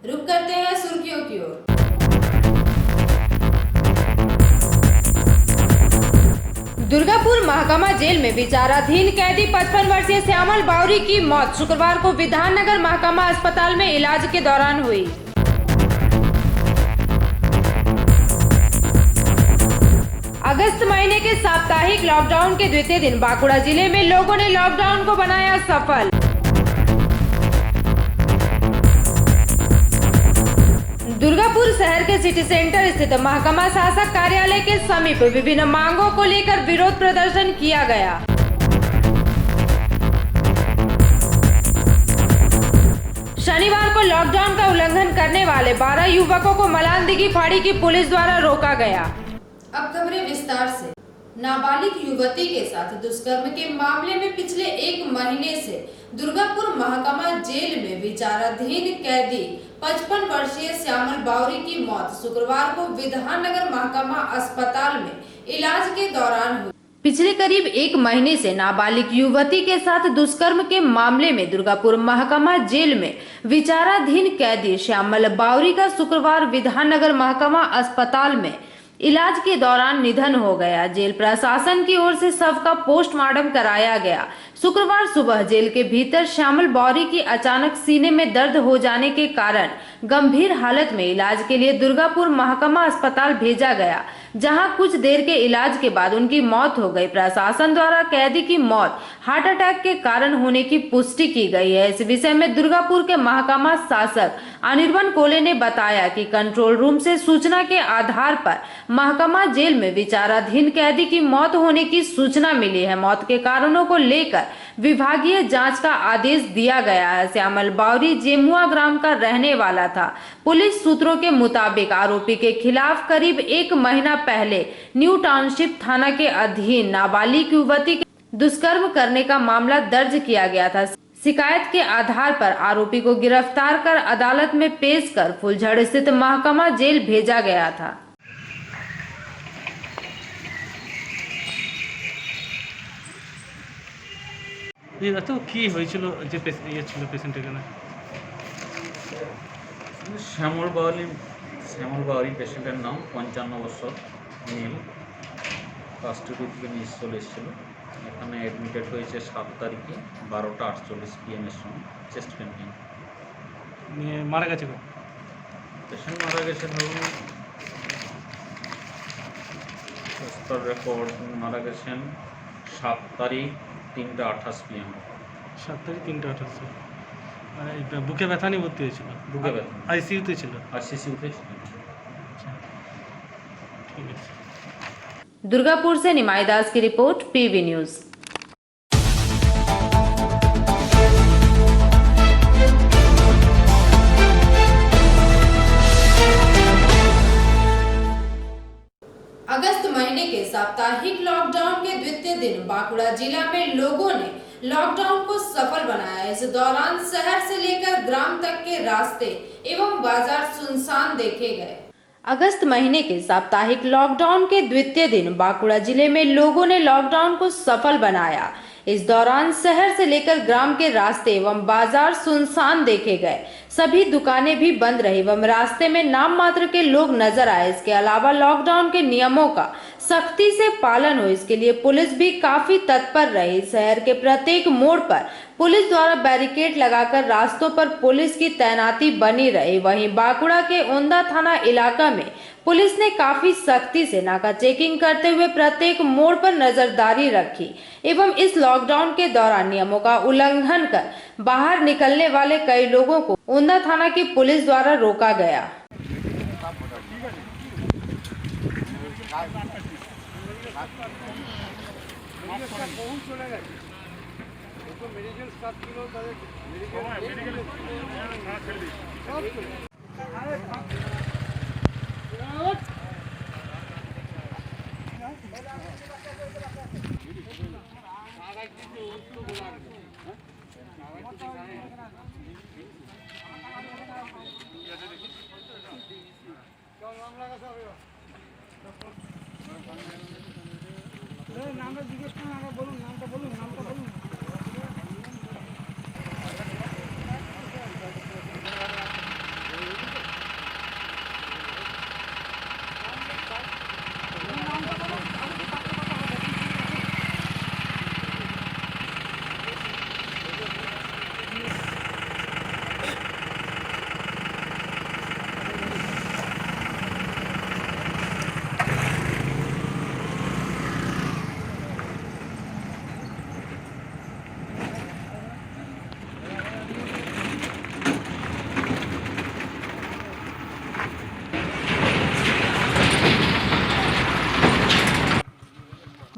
रुक करते हैं सुर्खियों की ओर। दुर्गापुर महकमा जेल में विचाराधीन कैदी 55 वर्षीय श्यामल बावरी की मौत शुक्रवार को विधाननगर महकमा अस्पताल में इलाज के दौरान हुई। अगस्त महीने के साप्ताहिक लॉकडाउन के द्वितीय दिन बांकुड़ा जिले में लोगों ने लॉकडाउन को बनाया सफल। दुर्गापुर शहर के सिटी सेंटर स्थित महकमा शासक कार्यालय के समीप विभिन्न मांगों को लेकर विरोध प्रदर्शन किया गया। शनिवार को लॉकडाउन का उल्लंघन करने वाले 12 युवकों को मलानदिघी फाड़ी की पुलिस द्वारा रोका गया। अब खबरें विस्तार से। नाबालिग युवती के साथ दुष्कर्म के मामले में पिछले 1 महीने से दुर्गापुर महकमा जेल में विचाराधीन कैदी 55 वर्षीय श्यामल बावरी की मौत शुक्रवार को विधाननगर महकमा अस्पताल में इलाज के दौरान हुई। पिछले करीब 1 महीने से नाबालिग युवती के साथ दुष्कर्म के मामले में दुर्गापुर महकमा जेल में विचाराधीन कैदी श्यामल बावरी का शुक्रवार विधाननगर महकमा अस्पताल में इलाज के दौरान निधन हो गया। जेल प्रशासन की ओर से शव का पोस्टमार्टम कराया गया। शुक्रवार सुबह जेल के भीतर श्यामल बावरी की अचानक सीने में दर्द हो जाने के कारण गंभीर हालत में इलाज के लिए दुर्गापुर महकमा अस्पताल भेजा गया, जहां कुछ देर के इलाज के बाद उनकी मौत हो गई। प्रशासन द्वारा कैदी की मौत हार्ट अटैक के कारण होने की पुष्टि की गई है। इस विषय में दुर्गापुर के महकमा शासक अनिर्बन कोले ने बताया कि कंट्रोल रूम से सूचना के आधार पर महकमा जेल में विचाराधीन कैदी की मौत होने की सूचना मिली है। मौत के कारणों को लेकर विभागीय जांच का आदेश दिया गया है। श्यामल बावरी जेमुआ ग्राम का रहने वाला था। पुलिस सूत्रों के मुताबिक आरोपी के खिलाफ करीब 1 महीना पहले न्यू टाउनशिप थाना के अधीन नाबालिग युवती के दुष्कर्म करने का मामला दर्ज किया गया था। शिकायत के आधार पर आरोपी को गिरफ्तार कर अदालत में पेश कर फुलझड़ स्थित महकमा जेल भेजा गया था। তো কি হয়েছিল যে ইয়ে ছিল পেশেন্ট এখানে? শ্যামল বাউরি পেশেন্টের নাম 55 বছর নীল কাস্টডি থেকে নিয়ে চলে এসেছিল। এখানে অ্যাডমিটেড হয়েছে 7 তারিখে 12টা 48 PM এর সময় চেস্ট পেন নিয়ে মারা গেছে। পেশেন্ট মারা গেছে ধরুন রেকর্ড মারা গেছেন 7 তারিখ 3টা 28 PM। 7 তারিখ 3টা 28 মানে বুকে ব্যথা নিয়ে ভর্তি হয়েছিল। বুকে ব্যথা আইসিইউতে ছিল। আইসিইউতে ছিল। ঠিক আছে। दुर्गापुर से निमाई दास की रिपोर्ट, पीवी न्यूज। अगस्त महीने के साप्ताहिक लॉकडाउन के द्वितीय दिन बांकुड़ा जिला में लोगों ने लॉकडाउन को सफल बनाया। इस दौरान शहर से लेकर ग्राम तक के रास्ते एवं बाजार सुनसान देखे गए। अगस्त महीने के साप्ताहिक लॉकडाउन के द्वितीय दिन बांकुड़ा जिले में लोगों ने लॉकडाउन को सफल बनाया। इस दौरान शहर से लेकर ग्राम के रास्ते एवं बाजार सुनसान देखे गए। सभी दुकानें भी बंद रही एवं रास्ते में नाम मात्र के लोग नजर आए। इसके अलावा लॉकडाउन के नियमों का सख्ती से पालन हो, इसके लिए पुलिस भी काफी तत्पर रही। शहर के प्रत्येक मोड़ पर पुलिस द्वारा बैरिकेड लगाकर रास्तों पर पुलिस की तैनाती बनी रही। वहीं बांकुड़ा के ओंदा थाना इलाका में पुलिस ने काफी सख्ती से नाका चेकिंग करते हुए प्रत्येक मोड़ पर नजरदारी रखी एवं इस लॉकडाउन के दौरान नियमों का उल्लंघन कर बाहर निकलने वाले कई लोगों को ओंदा थाना की पुलिस द्वारा रोका गया। নামটা জিজ্ঞেস করুন, আমরা বলুন নামটা বলুন, নামটা বলুন।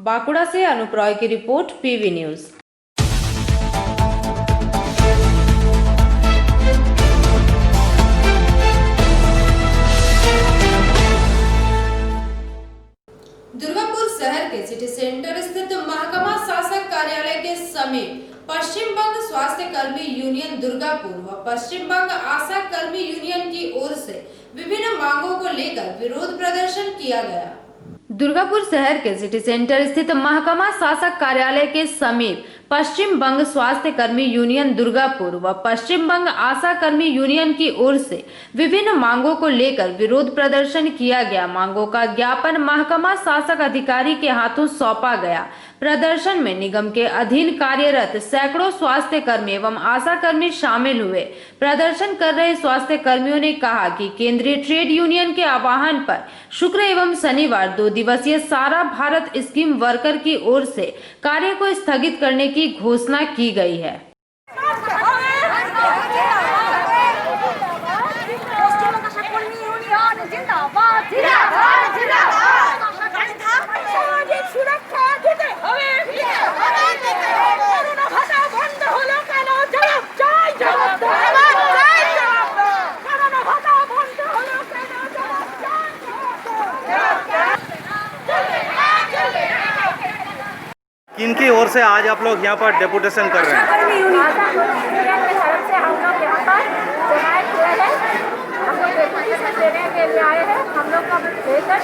बांकुड़ा से अनूप रॉय की रिपोर्ट, पीवी न्यूज। दुर्गापुर शहर के सिटी सेंटर स्थित महकमा शासक कार्यालय के समीप पश्चिम बंग स्वास्थ्य कर्मी यूनियन दुर्गापुर व पश्चिम बंग आशा कर्मी यूनियन की ओर से विभिन्न मांगों को लेकर विरोध प्रदर्शन किया गया। दुर्गापुर शहर के सिटी सेंटर स्थित महकमा शासक कार्यालय के समीप पश्चिम बंग स्वास्थ्य कर्मी यूनियन दुर्गापुर व पश्चिम बंग आशा कर्मी यूनियन की ओर से विभिन्न मांगों को लेकर विरोध प्रदर्शन किया गया। मांगों का ज्ञापन महकमा शासक अधिकारी के हाथों सौंपा गया। प्रदर्शन में निगम के अधीन कार्यरत सैकड़ों स्वास्थ्य कर्मी एवं आशा कर्मी शामिल हुए। प्रदर्शन कर रहे स्वास्थ्य कर्मियों ने कहा कि केंद्रीय ट्रेड यूनियन के आह्वान पर शुक्र एवं शनिवार 2 दिवसीय सारा भारत स्कीम वर्कर की ओर से कार्य को स्थगित करने की घोषणा की गई है। किनकी ओर से आज आप लोग यहाँ पर डेपुटेशन कर रहे हैं? हम लोग डेपुटेशन देने के लिए आए हैं। हम लोग का वेतन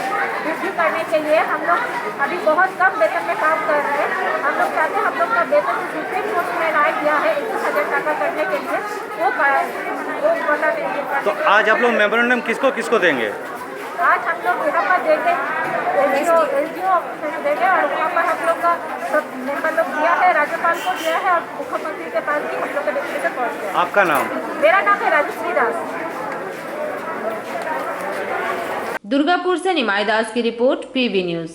वृद्धि करने के लिए हम लोग अभी बहुत कम वेतन में काम कर रहे हैं। हम लोग चाहते हैं हम लोग का वेतन जो सुप्रीम कोर्ट में राय दिया है 21,000 टाका करने के लिए वो बता देंगे। तो आज आप लोग मेमोरेंडम किसको किसको देंगे? आज हम लोग यहाँ पर देंगे एलजीओ देंगे और वहाँ पर हम लोग का सब मेंबर लोग दिया है, राज्यपाल को दिया है और मुख्यमंत्री के पास भी हम लोग का डेपुटेशन पहुँच गया। आपका नाम? मेरा नाम है राजश्री दास। दुर्गापुर से निमाई दास की रिपोर्ट, पीवी न्यूज।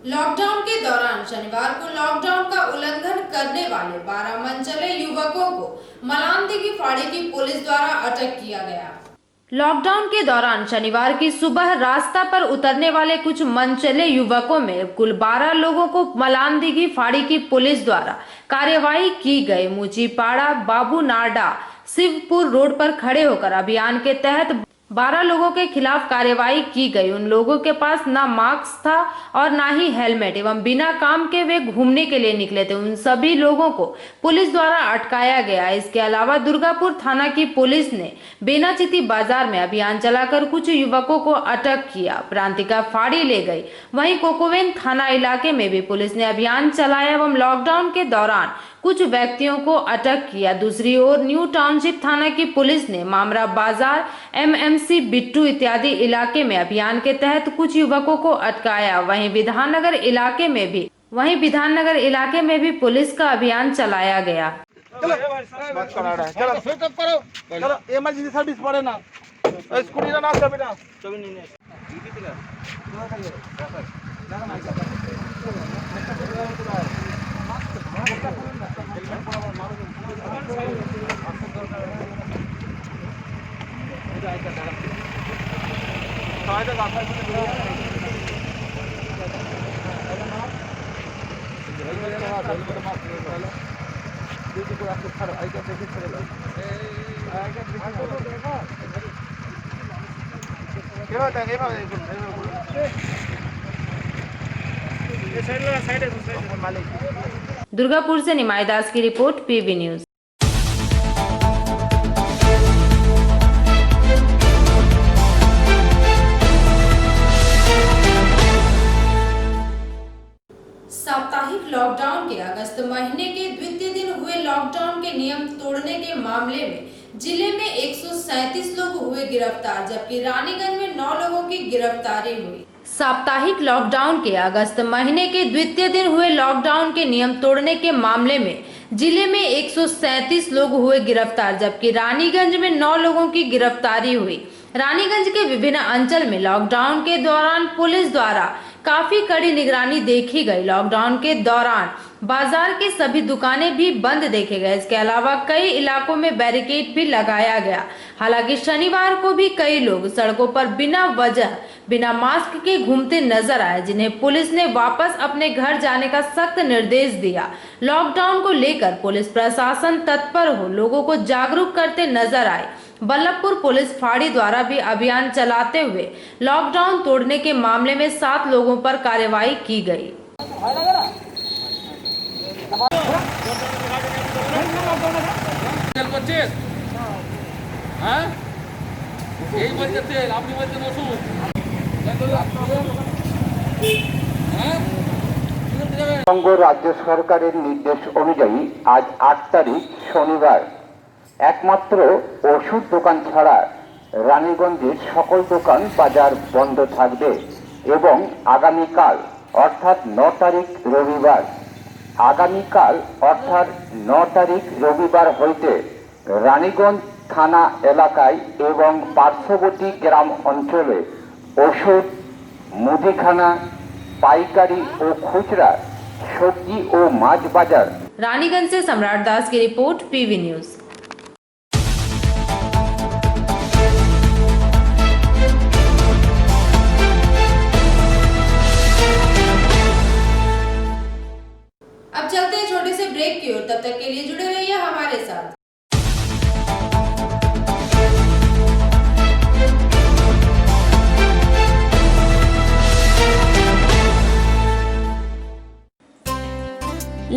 लॉकडाउन के दौरान शनिवार को लॉकडाउन का उल्लंघन करने वाले 12 मनचले युवकों को मलानदिघी फाड़ी की पुलिस द्वारा अटक किया गया। लॉकडाउन के दौरान शनिवार की सुबह रास्ता पर उतरने वाले कुछ मनचले युवकों में कुल 12 लोगों को मलानदिघी फाड़ी की पुलिस द्वारा कार्यवाही की गई। मुचीपाड़ा बाबू नाडा शिवपुर रोड पर खड़े होकर अभियान के तहत 12 लोगों के खिलाफ कार्यवाही की गई। उन लोगों के पास ना मास्क था और ना ही हेलमेट एवं बिना काम के वे घूमने के लिए निकले थे। उन सभी लोगों को पुलिस द्वारा अटकाया गया। इसके अलावा दुर्गापुर थाना की पुलिस ने बेनाचिती बाजार में अभियान चलाकर कुछ युवकों को अटक किया, प्रांतिका फाड़ी ले गई। वहीं कोकोवेन थाना इलाके में भी पुलिस ने अभियान चलाया एवं लॉकडाउन के दौरान कुछ व्यक्तियों को अटक किया। दूसरी ओर न्यू टाउनशिप थाना की पुलिस ने मामरा बाजार, एमएमसी बिट्टू इत्यादि इलाके में अभियान के तहत कुछ युवकों को अटकाया। वहीं विधाननगर इलाके में भी पुलिस का अभियान चलाया गया। इमरजेंसी सर्विस पड़े ना स्कूटी ना ना बेटा दुर्गापुर से निमाई दास की रिपोर्ट, पीवी न्यूज। साप्ताहिक लॉकडाउन के अगस्त महीने के द्वितीय दिन हुए लॉकडाउन के नियम तोड़ने के मामले में जिले में 137 लोग हुए गिरफ्तार, जबकि रानीगंज में 9 लोगों की गिरफ्तारी हुई। साप्ताहिक लॉकडाउन के अगस्त महीने के द्वितीय दिन हुए लॉकडाउन के नियम तोड़ने के मामले में जिले में 137 लोग हुए गिरफ्तार, जबकि रानीगंज में 9 लोगों की गिरफ्तारी हुई। रानीगंज के विभिन्न अंचल में लॉकडाउन के दौरान पुलिस द्वारा काफी कड़ी निगरानी देखी गई। लॉकडाउन के दौरान बाजार की सभी दुकानें भी बंद देखे गए। इसके अलावा कई इलाकों में बैरिकेड भी लगाया गया। हालांकि शनिवार को भी कई लोग सड़कों पर बिना वजह बिना मास्क के घूमते नजर आए, जिन्हें पुलिस ने वापस अपने घर जाने का सख्त निर्देश दिया। लॉकडाउन को लेकर पुलिस प्रशासन तत्पर हो लोगों को जागरूक करते नजर आए। बल्लभपुर पुलिस फाड़ी द्वारा भी अभियान चलाते हुए लॉकडाउन तोड़ने के मामले में 7 लोगों पर कार्रवाई की गई। বঙ্গ রাজ্য সরকারের নির্দেশ অনুযায়ী আজ 8 তারিখ শনিবার একমাত্র ওষুধ দোকান ছাড়া রানীগঞ্জের সকল দোকান বাজার বন্ধ থাকবে এবং আগামীকাল অর্থাৎ 9 তারিখ রবিবার হইতে রানীগঞ্জ থানা এলাকায় এবং পার্শ্ববর্তী গ্রাম অঞ্চলে ওষুধ, মুদিখানা, পাইকারি ও খুচরা সবজি ও মাছ বাজার। रानीगंज से सम्राट दास की रिपोर्ट, पीवी न्यूज। अब चलते हैं छोटे से ब्रेक की ओर। तब तक के लिए जुड़े रहिए हमारे साथ।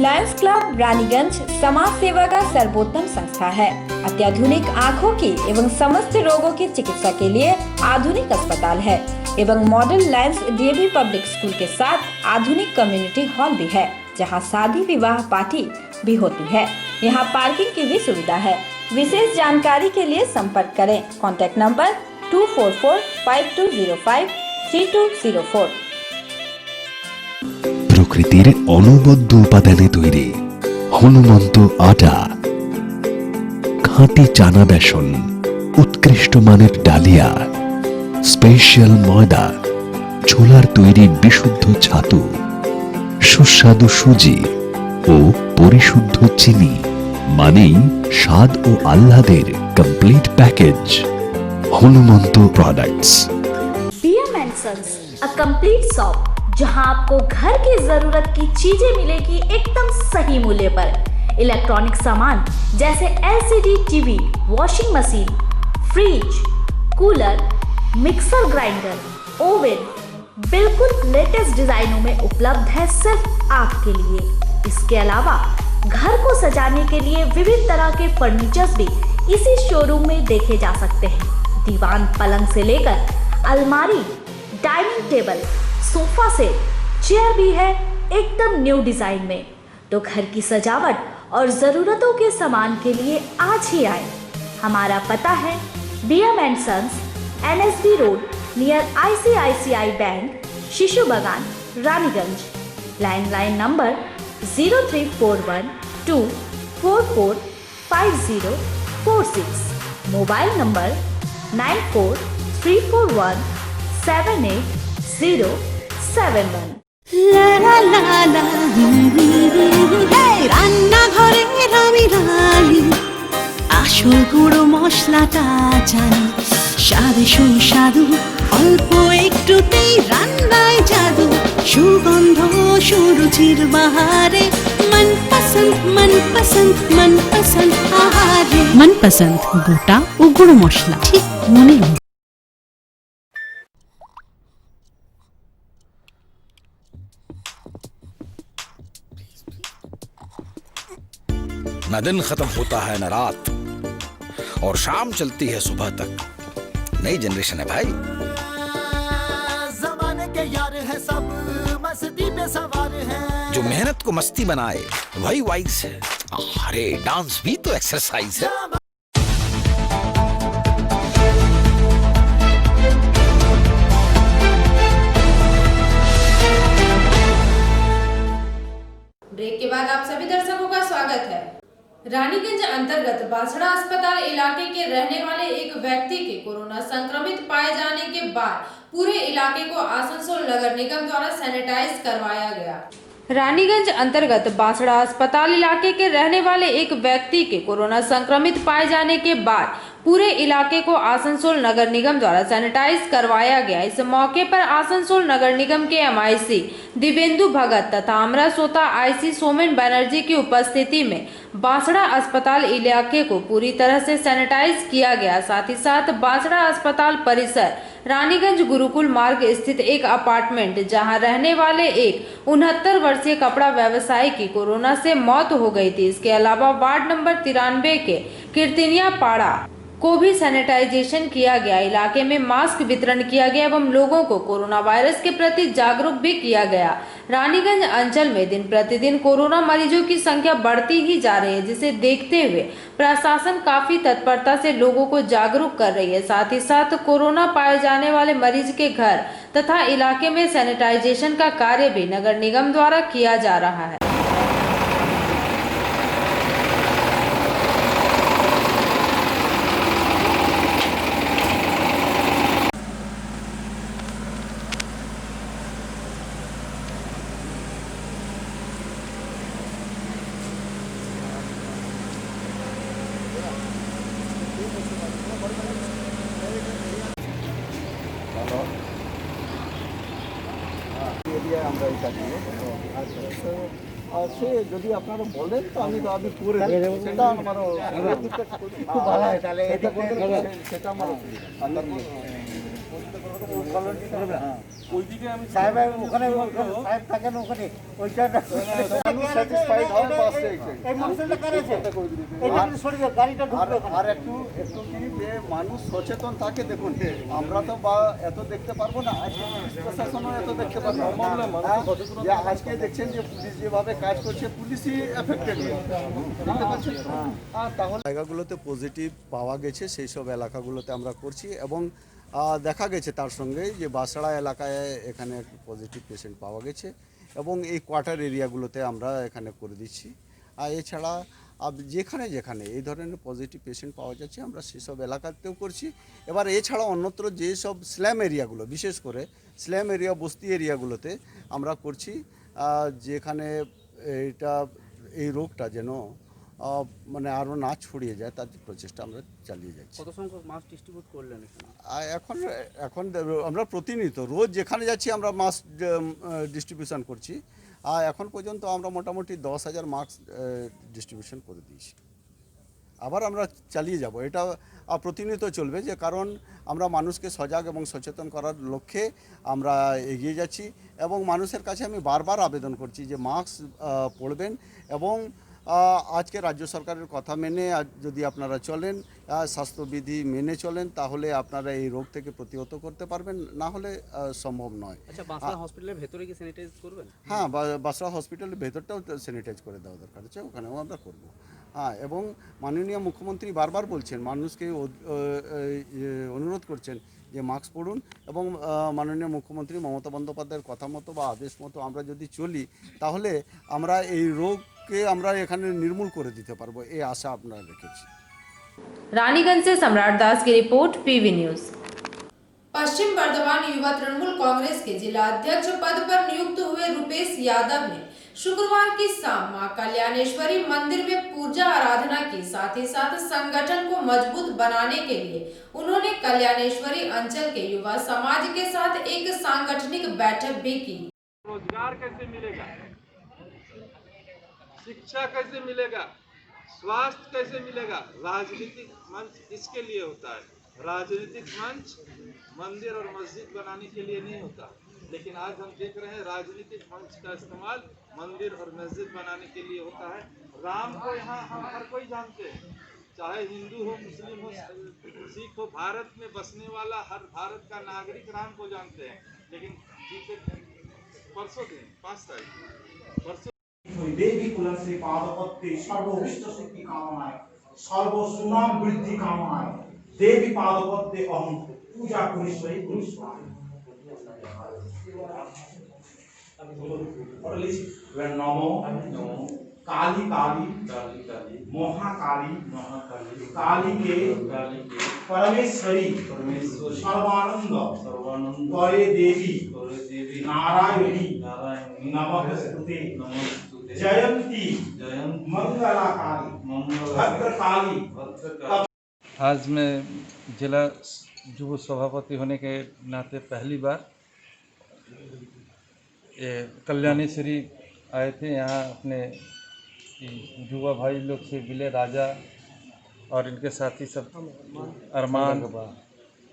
लायंस क्लब रानीगंज समाज सेवा का सर्वोत्तम संस्था है। अत्याधुनिक आँखों की एवं समस्त रोगों की चिकित्सा के लिए आधुनिक अस्पताल है एवं model Lions DAV public school के साथ आधुनिक कम्युनिटी हॉल भी है, जहां शादी विवाह पार्टी भी होती है। यहां पार्किंग की भी सुविधा है। विशेष जानकारी के लिए संपर्क करें। Contact number 244-5205-3204। প্রকৃতির অনবদ্য উপাদানে তৈরি হনুমন্ত আটা, খাঁটি চানা বেসন, উৎকৃষ্ট মানের ডালিয়া, স্পেশাল ময়দা, ছোলার তৈরি বিশুদ্ধ ছাতু, সুস্বাদু সুজি ও পরিশুদ্ধ চিনি, মানেই স্বাদ ও আহ্লাদের complete package. Hanumant products. BM & Sons, a complete shop जहां आपको घर की जरूरत की चीजें मिलेगी एकदम सही मूल्य पर। इलेक्ट्रॉनिक सामान जैसे LCD TV, washing machine, fridge, cooler, mixer grinder, oven बिल्कुल लेटेस्ट डिजाइनों में उपलब्ध है सिर्फ आपके लिए। इसके अलावा घर को सजाने के लिए विभिन्न तरह के फर्नीचर्स भी इसी शोरूम में देखे जा सकते हैं। दीवान पलंग से लेकर अलमारी, dining table, sofa set, chair भी है एकदम न्यू डिजाइन में। तो घर की सजावट और जरूरतों के सामान के लिए आज ही आए। हमारा पता है BM & Sons, NSB road near ICICI bank, शिशु बगान, Raniganj. Landline number 0341244546। Mobile number 9434178071। রান্নাঘরে আমি রানী, আসল গুঁড়ো মশলাটা জানি, স্বাদে সুস্বাদু অল্প একটুতেই রান্নায় জাদু, সুগন্ধ সুরুচির বাহারে মনপসন্দ আহারে। মনপসন্দ গোটা ও গুঁড়ো মশলা ঠিক মনের মতো। न दिन खत्म होता है न रात, और शाम चलती है सुबह तक। नई जनरेशन है भाई। जमाने के यार है सब, मस्ती पे सवार है। जो मेहनत को मस्ती बनाए वही वाइज है। अरे डांस भी तो एक्सरसाइज है। ब्रेक के बाद आप सभी दर्शकों का स्वागत है। रानीगंज अंतर्गत बासड़ा अस्पताल इलाके के रहने वाले एक व्यक्ति के कोरोना संक्रमित पाए जाने के बाद पूरे इलाके को आसनसोल नगर निगम द्वारा सैनिटाइज करवाया गया। रानीगंज अंतर्गत बांसड़ा अस्पताल इलाके के रहने वाले एक व्यक्ति के कोरोना संक्रमित पाए जाने के बाद पूरे इलाके को आसनसोल नगर निगम द्वारा सैनिटाइज करवाया गया। इस मौके पर आसनसोल नगर निगम के एमआईसी दिव्येंदु भगत तथा अमरासोता आईसी सोमेन बनर्जी की उपस्थिति में बांसड़ा अस्पताल इलाके को पूरी तरह से सैनिटाइज किया गया। साथ ही साथ बांसड़ा अस्पताल परिसर रानीगंज गुरुकुल मार्ग स्थित एक अपार्टमेंट जहां रहने वाले एक 69 वर्षीय कपड़ा व्यवसायी की कोरोना से मौत हो गई थी। इसके अलावा वार्ड नंबर 93 के कीर्तिनिया पाड़ा को भी सैनिटाइजेशन किया गया। इलाके में मास्क वितरण किया गया एवं लोगों को कोरोना वायरस के प्रति जागरूक भी किया गया। रानीगंज अंचल में दिन प्रतिदिन कोरोना मरीजों की संख्या बढ़ती ही जा रही है, जिसे देखते हुए प्रशासन काफी तत्परता से लोगों को जागरूक कर रही है। साथ ही साथ कोरोना पाए जाने वाले मरीज के घर तथा इलाके में सैनिटाइजेशन का कार्य भी नगर निगम द्वारा किया जा रहा है। সে যদি আপনারা বলেন তো আমি করে দেব, সেটা আমার খুব ভালো হয়। তাহলে সেটা আমার ওইদিকে আমি সাহেব ওখানে সাহেব থাকেন ওখানে ওইটা স্যাটিসফাইড হয় বাস এই মানুষটা করেছে এটা কিন্তু সরে যাও গাড়িটা ঢুকবে আর একটু কি যে মানুষ সচেতন থাকে। দেখুন আমরা তো বা এত দেখতে পারবো না, আজকে প্রশাসনও এত দেখতে পারবো না। আজকে দেখছেন যে পুলিশ যেভাবে কাজ করছে, পুলিশই এফেক্টেড দেখতে পাচ্ছেন। তাহলে জায়গাগুলোতে পজিটিভ পাওয়া গেছে, সেই সব এলাকাগুলোতে আমরা করছি এবং দেখা গেছে তার সঙ্গে যে বাঁসড়া এলাকায় এখানে পজিটিভ পেশেন্ট পাওয়া গেছে এবং এই কোয়ার্টার এরিয়াগুলোতে আমরা এখানে করে দিচ্ছি। আর এছাড়া যেখানে যেখানে এই ধরনের পজিটিভ পেশেন্ট পাওয়া যাচ্ছে আমরা সেসব এলাকাতেও করছি। এবার এছাড়া অন্যত্র যেসব স্ল্যাম এরিয়াগুলো, বিশেষ করে স্ল্যাম এরিয়া বস্তি এরিয়াগুলোতে আমরা করছি, যেখানে এই রোগটা যেন মানে আরও না ছড়িয়ে যায় তার প্রচেষ্টা আমরা চালিয়ে যাচ্ছি। কত সংখ্যক মাস্ক ডিস্ট্রিবিউট করলেন এখানে? এখন আমরা প্রতিনিয়ত রোজ যেখানে যাচ্ছি আমরা মাস্ক ডিস্ট্রিবিউশন করছি। আর এখন পর্যন্ত আমরা মোটামুটি 10,000 মাস্ক ডিস্ট্রিবিউশন করে দিয়েছি। আবার আমরা চালিয়ে যাব, এটা প্রতিনিয়ত চলবে, যে কারণ আমরা মানুষকে সজাগ এবং সচেতন করার লক্ষ্যে আমরা এগিয়ে যাচ্ছি এবং মানুষের কাছে আমি বারবার আবেদন করছি যে মাস্ক পরবেন এবং আজকে রাজ্য সরকারের কথা মেনে যদি আপনারা চলেন, স্বাস্থ্যবিধি মেনে চলেন, তাহলে আপনারা এই রোগ থেকে প্রতিহত করতে পারবেন, না হলে সম্ভব নয়। আচ্ছা, বাঁসড়া হসপিটালের ভেতরে কি স্যানিটাইজ করবেন? হ্যাঁ, বাঁসড়া হসপিটালের ভেতরটাও স্যানিটাইজ করে দেওয়া দরকার আছে, ওখানেও আমরা করব। হ্যাঁ, এবং মাননীয় মুখ্যমন্ত্রী বারবার বলছেন, মানুষকে অনুরোধ করছেন যে মাস্ক পরুন এবং মাননীয় মুখ্যমন্ত্রী মমতা বন্দ্যোপাধ্যায়ের কথা মতো বা আদেশ মতো আমরা যদি চলি, তাহলে আমরা এই রোগকে আমরা এখানে নির্মূল করে দিতে পারবো, এই আশা আপনারা রেখেছি। रानीगंज से सम्राट दास की रिपोर्ट, पीवी न्यूज। पश्चिम बर्धमान युवा तृणमूल कांग्रेस के जिला अध्यक्ष पद पर नियुक्त हुए रुपेश यादव ने शुक्रवार की शाम मां कल्याणेश्वरी मंदिर में पूजा आराधना की। साथ ही साथ संगठन को मजबूत बनाने के लिए उन्होंने कल्याणेश्वरी अंचल के युवा समाज के साथ एक सांगठनिक बैठक भी की। रोजगार कैसे मिलेगा, शिक्षा कैसे मिलेगा, स्वास्थ्य कैसे मिलेगा, राजनीतिक मंच इसके लिए होता है। राजनीतिक मंच मंदिर और मस्जिद बनाने के लिए नहीं होता, लेकिन आज हम देख रहे हैं राजनीतिक मंच का इस्तेमाल मंदिर और मस्जिद बनाने के लिए होता है। राम को यहाँ हम हर कोई जानते हैं, चाहे हिंदू हो, मुस्लिम हो, सिख हो, भारत में बसने वाला हर भारत का नागरिक राम को जानते हैं। लेकिन परसों दिन 5 तारीख परसों देवी तुलसी पादपत्ते सर्वोभिष्ट सिद्धि कामनाय सर्वसुनाम वृद्धि कामनाय देवी पादपत्ते अहम पूजा करिष्यै गुरुस्वामी। नमो काली काली काली काली महाकाली महाकाली काली के परमेश्वरी सर्वानंद करे देवी नारायणी नमस्ते जयंती मंगलाकाली भद्रकाली। आज मैं जिला युवा सभापति होने के नाते पहली बार कल्याणी श्री आए थे यहाँ अपने युवा भाई लोग से मिले, राजा और इनके साथी सब अरमान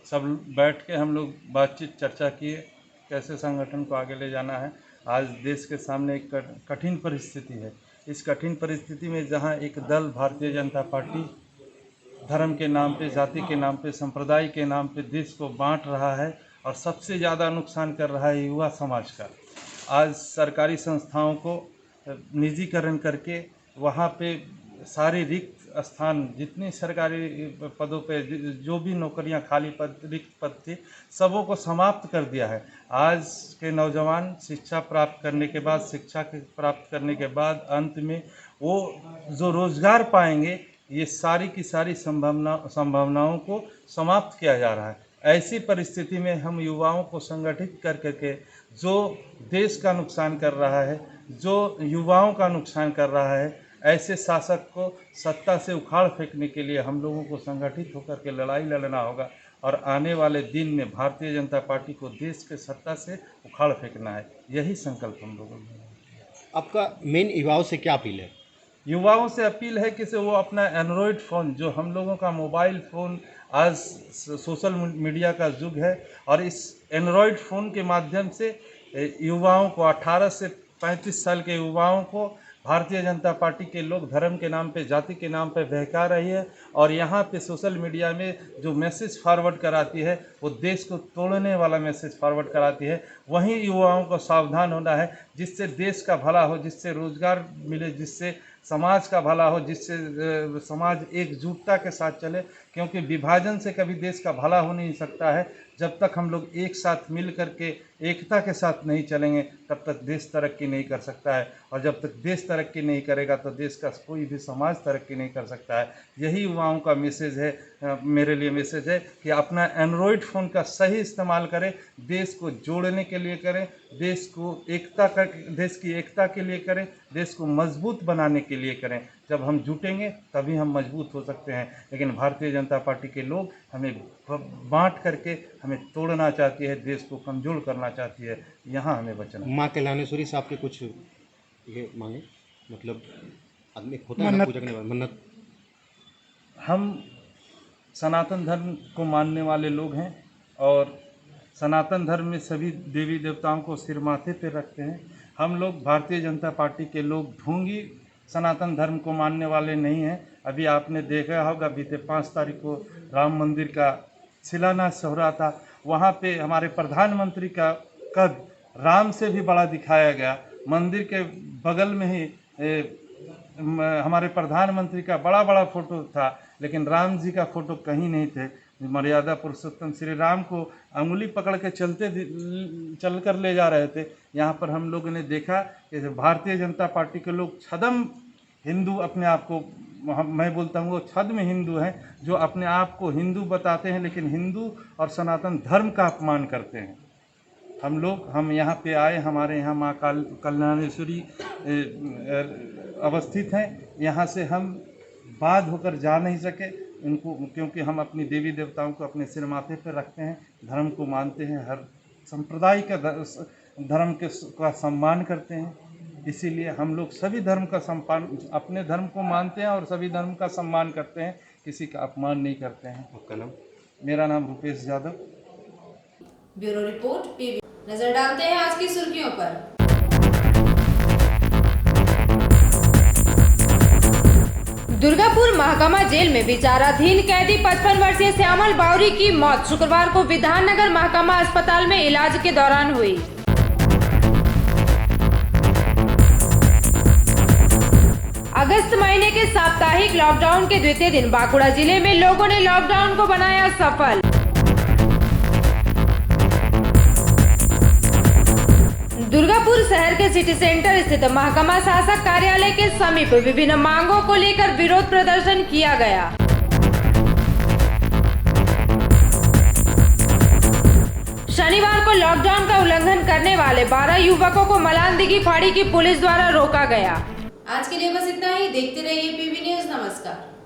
सब बैठ के हम लोग बातचीत चर्चा किए कैसे संगठन को आगे ले जाना है। आज देश के सामने एक कठिन परिस्थिति है। इस कठिन परिस्थिति में जहां एक दल भारतीय जनता पार्टी धर्म के नाम पे, जाति के नाम पे, संप्रदाय के नाम पे देश को बांट रहा है और सबसे ज़्यादा नुकसान कर रहा है युवा समाज का। आज सरकारी संस्थाओं को निजीकरण करके वहाँ पे सारे रिक्त स्थान, जितनी सरकारी पदों पे जो भी नौकरियां खाली पद, रिक्त पद थे, सबों को समाप्त कर दिया है। आज के नौजवान शिक्षा प्राप्त करने के बाद, प्राप्त करने के बाद अंत में वो जो रोज़गार पाएंगे, ये सारी की सारी संभावनाओं को समाप्त किया जा रहा है। ऐसी परिस्थिति में हम युवाओं को संगठित कर करके जो देश का नुकसान कर रहा है, जो युवाओं का नुकसान कर रहा है, ऐसे शासक को सत्ता से उखाड़ फेंकने के लिए हम लोगों को संगठित होकर के लड़ाई लड़ना होगा और आने वाले दिन में भारतीय जनता पार्टी को देश के सत्ता से उखाड़ फेंकना है। यही संकल्प हम लोगों का। आपका मेन युवाओं से क्या अपील है? युवाओं से अपील है कि वो अपना एंड्रॉयड फ़ोन, जो हम लोगों का मोबाइल फ़ोन आज सोशल मीडिया का युग है, और इस एंड्रॉयड फ़ोन के माध्यम से युवाओं को, 18 से 35 साल के युवाओं को भारतीय जनता पार्टी के लोग धर्म के नाम पे, जाति के नाम पे बहका रही है और यहाँ पे सोशल मीडिया में जो मैसेज फॉरवर्ड कराती है वो देश को तोड़ने वाला मैसेज फॉरवर्ड कराती है। वहीं युवाओं को सावधान होना है, जिससे देश का भला हो, जिससे रोजगार मिले, जिससे समाज का भला हो, जिससे समाज एकजुटता के साथ चले, क्योंकि विभाजन से कभी देश का भला हो नहीं सकता है। जब तक हम लोग एक साथ मिल करके एकता के साथ नहीं चलेंगे तब तक देश तरक्की नहीं कर सकता है, और जब तक देश तरक्की नहीं करेगा तो देश का कोई भी समाज तरक्की नहीं कर सकता है। यही युवाओं का मैसेज है, मेरे लिए मैसेज है कि अपना एंड्रॉयड फ़ोन का सही इस्तेमाल करें, देश को जोड़ने के लिए करें, देश की एकता के लिए करें, देश को मजबूत बनाने के लिए करें। जब हम जुटेंगे तभी हम मजबूत हो सकते हैं। लेकिन भारतीय जनता पार्टी के लोग हमें बांट करके हमें तोड़ना चाहती है, देश को कमज़ोर करना चाहती है। यहाँ हमें बचना। माँ कल्याणेश्वरी साहब के कुछ ये मांगे, मतलब आदमी होता है ना पूजा करने वाला मन्नत। हम सनातन धर्म को मानने वाले लोग हैं और सनातन धर्म में सभी देवी देवताओं को सिर माथे पर रखते हैं। हम लोग भारतीय जनता पार्टी के लोग ढोंगी सनातन धर्म को मानने वाले नहीं हैं। अभी आपने देखा होगा बीते 5 तारीख को राम मंदिर का शिलान्यास हो रहा था, वहाँ पे हमारे प्रधानमंत्री का कद राम से भी बड़ा दिखाया गया। मंदिर के बगल में ही हमारे प्रधानमंत्री का बड़ा बड़ा फोटो था, लेकिन राम जी का फोटो कहीं नहीं थे। मर्यादा पुरुषोत्तम श्री राम को अंगुली पकड़ के चल कर ले जा रहे थे। यहाँ पर हम लोगों ने देखा कि भारतीय जनता पार्टी के लोग छद्म हिंदू अपने आप को, मैं बोलता हूँ वो छद्म हिंदू हैं, जो अपने आप को हिंदू बताते हैं लेकिन हिंदू और सनातन धर्म का अपमान करते हैं। हम यहाँ पे आए, हमारे यहाँ माँ कल्याणेश्वरी अवस्थित हैं। यहाँ से हम बाध होकर जा नहीं सके उनको, क्योंकि हम अपनी देवी देवताओं को अपने सिर माथे पर रखते हैं, धर्म को मानते हैं, हर संप्रदाय का धर्म का सम्मान करते हैं। इसीलिए हम लोग सभी धर्म का सम्मान, अपने धर्म को मानते हैं और सभी धर्म का सम्मान करते हैं, किसी का अपमान नहीं करते हैं। आपका नाम? मेरा नाम Rupesh Yadav. Bureau report PV. नजर डालते हैं आज की सुर्खियों पर। दुर्गापुर महकमा जेल में विचाराधीन कैदी 55 वर्षीय श्यामल बावरी की मौत शुक्रवार को विधाननगर महकमा अस्पताल में इलाज के दौरान हुई। अगस्त महीने के साप्ताहिक लॉकडाउन के द्वितीय दिन बांकुड़ा जिले में लोगों ने लॉकडाउन को बनाया सफल। दुर्गा अंबिकापुर शहर के सिटी सेंटर स्थित महकमा शासक कार्यालय के समीप विभिन्न मांगों को लेकर विरोध प्रदर्शन किया गया। शनिवार को लॉकडाउन का उल्लंघन करने वाले 12 युवकों को मलानदिघी फाड़ी की पुलिस द्वारा रोका गया। आज के लिए बस इतना ही। देखते रहिए पीवी न्यूज। नमस्कार।